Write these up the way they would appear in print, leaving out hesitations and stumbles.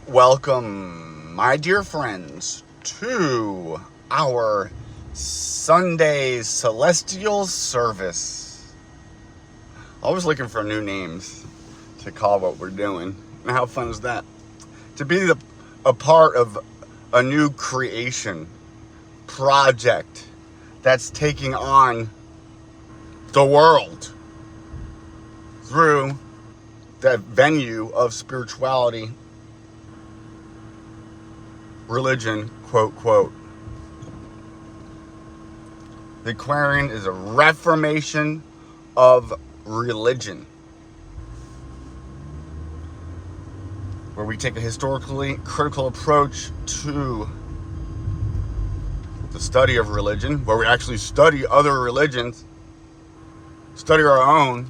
Welcome, my dear friends, to our Sunday celestial service. Always looking for new names to call what we're doing. And how fun is that? To be a part of a new creation project that's taking on the world through that venue of spirituality, religion, quote, quote. The Aquarian is a reformation of religion, where we take a historically critical approach to the study of religion, where we actually study other religions, study our own,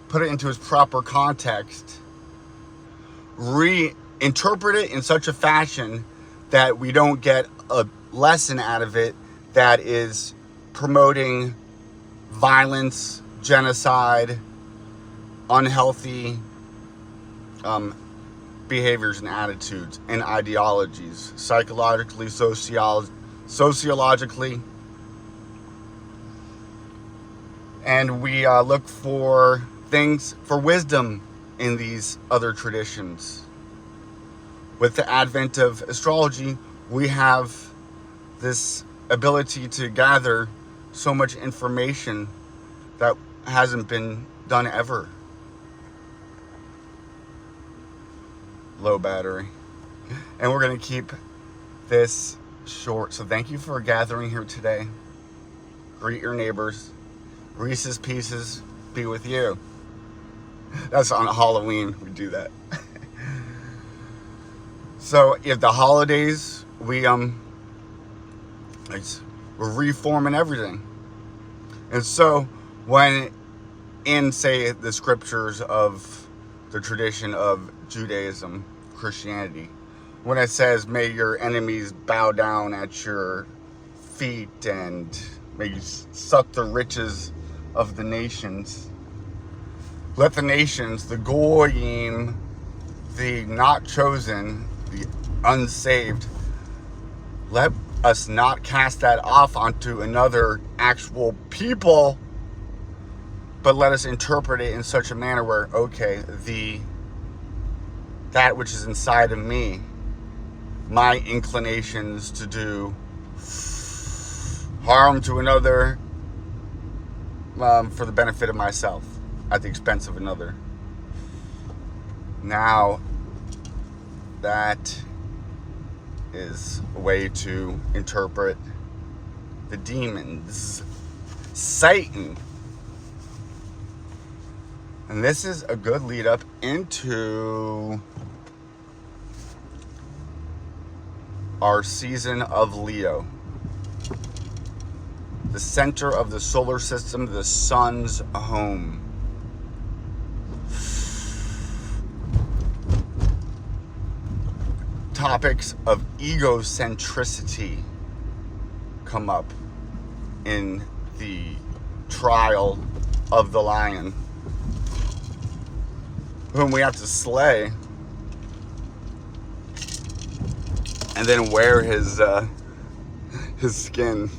put it into its proper context, reinterpret it in such a fashion that we don't get a lesson out of it that is promoting violence, genocide, unhealthy behaviors and attitudes and ideologies, psychologically, sociologically. And we look for things, for wisdom in these other traditions. With the advent of astrology, we have this ability to gather so much information that hasn't been done ever. Low battery. And we're going to keep this short. So thank you for gathering here today. Greet your neighbors. Reese's Pieces be with you. That's on Halloween. We do that. So if the holidays, we're reforming everything. And so when in, say, the scriptures of the tradition of Judaism, Christianity, when it says, may your enemies bow down at your feet and may you suck the riches of the nations. Let the nations, the goyim, the not chosen, the unsaved, let us not cast that off onto another actual people, but let us interpret it in such a manner where, okay, that which is inside of me, my inclinations to do harm to another for the benefit of myself at the expense of another. Now, that is a way to interpret the demons, Satan. And this is a good lead up into our season of Leo. The center of the solar system, the sun's home. Topics of egocentricity come up in the trial of the lion, whom we have to slay and then wear his skin.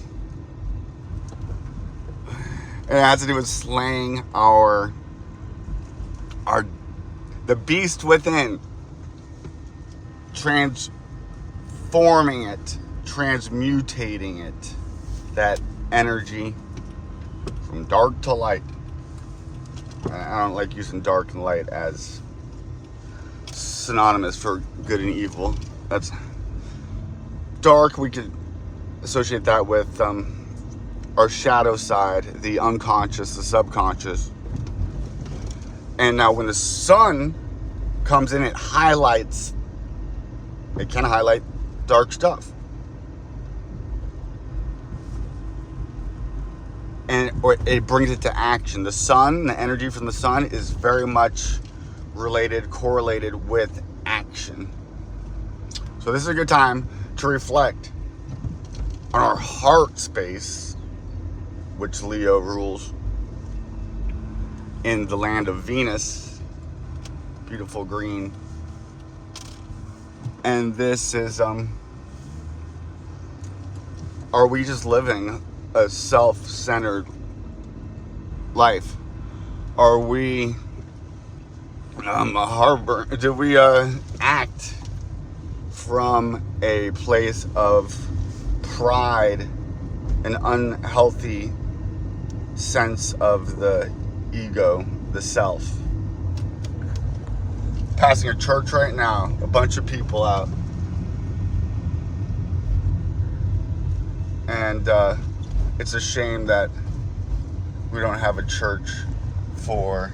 And it has to do with slaying the beast within, transforming it, transmutating it, that energy from dark to light. I don't like using dark and light as synonymous for good and evil. That's dark. We could associate that with our shadow side, the unconscious, the subconscious. And now when the sun comes in, it can highlight dark stuff. Or it brings it to action. The sun, the energy from the sun is very much correlated with action. So this is a good time to reflect on our heart space, which Leo rules, in the land of Venus, beautiful green And this is, are we just living a self-centered life? Are we do we act from a place of pride, an unhealthy sense of the ego, the self? Passing a church right now, a bunch of people out, and it's a shame that we don't have a church for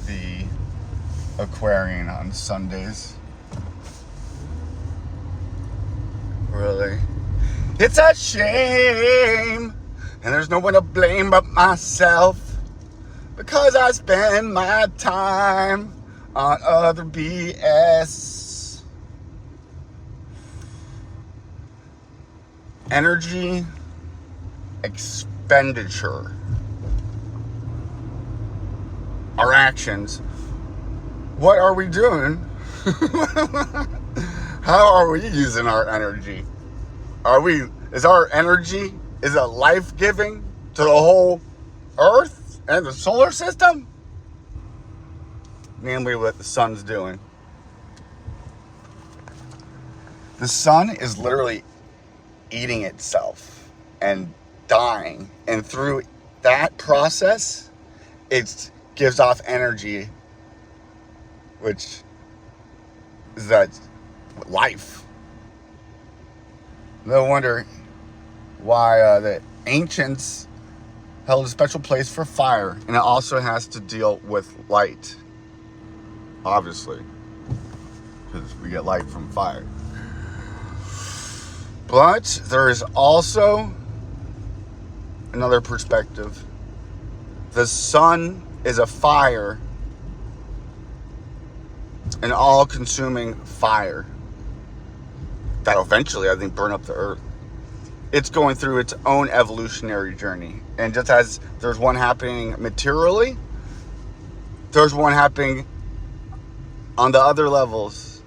the Aquarian on Sundays. Really, it's a shame, and there's no one to blame but myself, because I spend my time on other BS. Energy expenditure. Our actions. What are we doing? How are we using our energy? Is our energy, is it life-giving to the whole Earth and the solar system? Namely what the sun's doing. The sun is literally eating itself and dying. And through that process, it gives off energy, which is that life. No wonder why the ancients held a special place for fire. And it also has to deal with light. Obviously, because we get light from fire. But there is also another perspective. The sun is a fire, an all-consuming fire that eventually, I think, burn up the earth. It's going through its own evolutionary journey. And just as there's one happening materially, there's one happening on the other levels,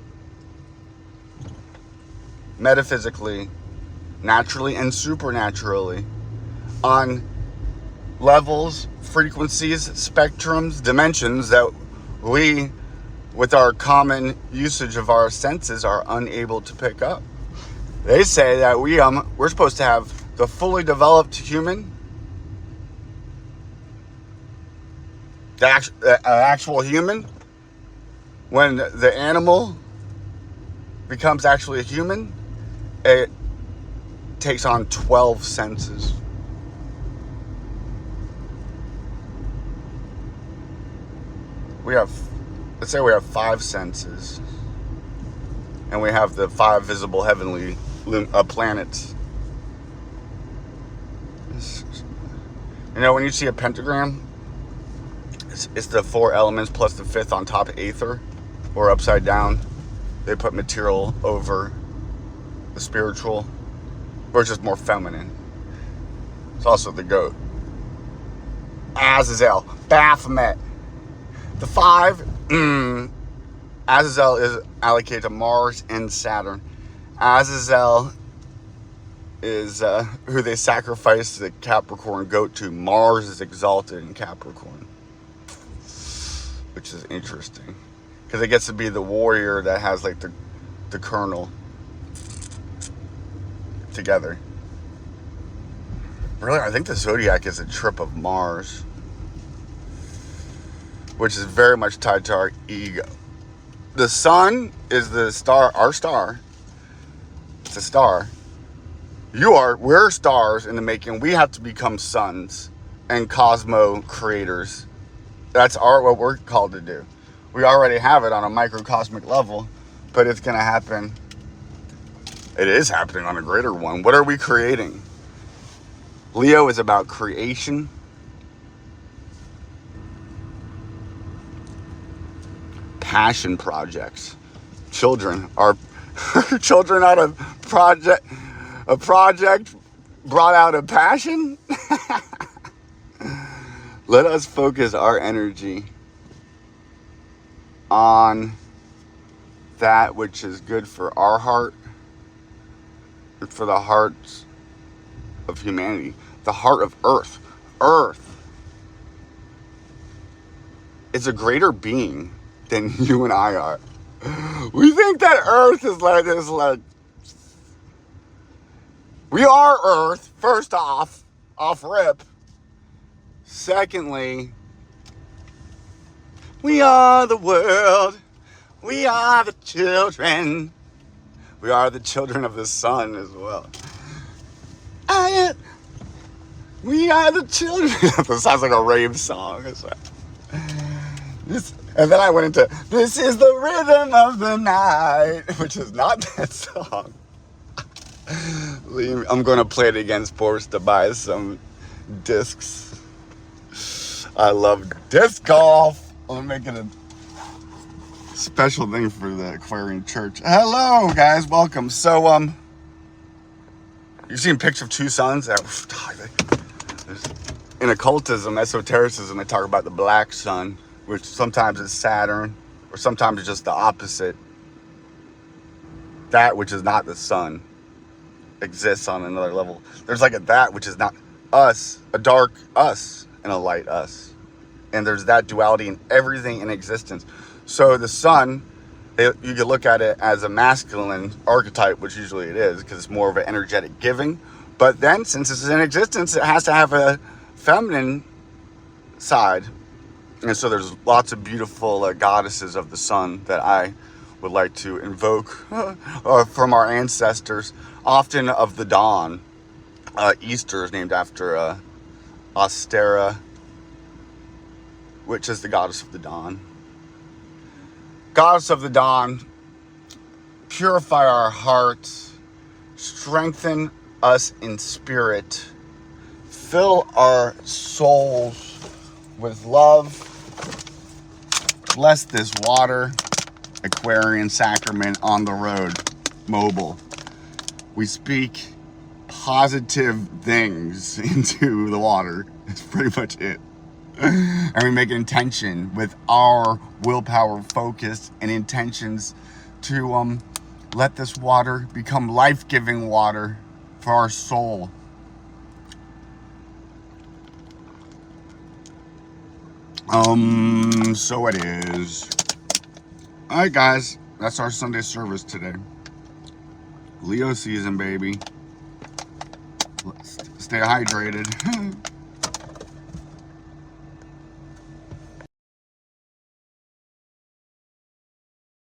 metaphysically, naturally, and supernaturally, on levels, frequencies, spectrums, dimensions that we, with our common usage of our senses, are unable to pick up. They say that we're supposed to have the fully developed human, the actual human. When the animal becomes actually a human, it takes on 12 senses. Let's say we have 5 senses, and we have the 5 visible heavenly planets. You know, when you see a pentagram, it's the 4 elements plus the 5th on top of aether, or upside down. They put material over the spiritual, or it's just more feminine. It's also the goat. Azazel, Baphomet. The 5, Azazel is allocated to Mars and Saturn. Azazel is who they sacrifice the Capricorn goat to. Mars is exalted in Capricorn, which is interesting, because it gets to be the warrior that has like the colonel together. Really, I think the zodiac is a trip of Mars, which is very much tied to our ego. The sun is the star, our star. It's a star. We're stars in the making. We have to become suns and cosmo creators. That's what we're called to do. We already have it on a microcosmic level, but it's going to happen. It is happening on a greater one. What are we creating? Leo is about creation. Passion projects. Children are children out of a project brought out of passion. Let us focus our energy on that which is good for our heart and for the hearts of humanity, the heart of Earth. Earth is a greater being than you and I are. We think that Earth is like this, like, we are Earth, first off rip. Secondly, we are the world. We are the children. We are the children of the sun as well. We are the children. That sounds like a rave song. And then I went into, this is the rhythm of the night, which is not that song. I'm going to play it again, forced to buy some discs. I love disc golf. I'm making a special thing for the Aquarian church. Hello, guys. Welcome. So, you've seen pictures of two suns? In occultism, esotericism, they talk about the black sun, which sometimes is Saturn, or sometimes it's just the opposite. That which is not the sun exists on another level. There's like a that which is not us, a dark us, and a light us. And there's that duality in everything in existence. So the sun, you could look at it as a masculine archetype, which usually it is, because it's more of an energetic giving. But then, since it's in existence, it has to have a feminine side. And so there's lots of beautiful goddesses of the sun that I would like to invoke from our ancestors, often of the dawn. Easter is named after Ostera, which is the goddess of the dawn. Goddess of the dawn, purify our hearts, strengthen us in spirit, fill our souls with love, bless this water, Aquarian sacrament on the road, mobile. We speak positive things into the water. That's pretty much it. And we make an intention with our willpower focus and intentions to let this water become life-giving water for our soul. So it is. Alright, guys, that's our Sunday service today. Leo season, baby. Stay hydrated.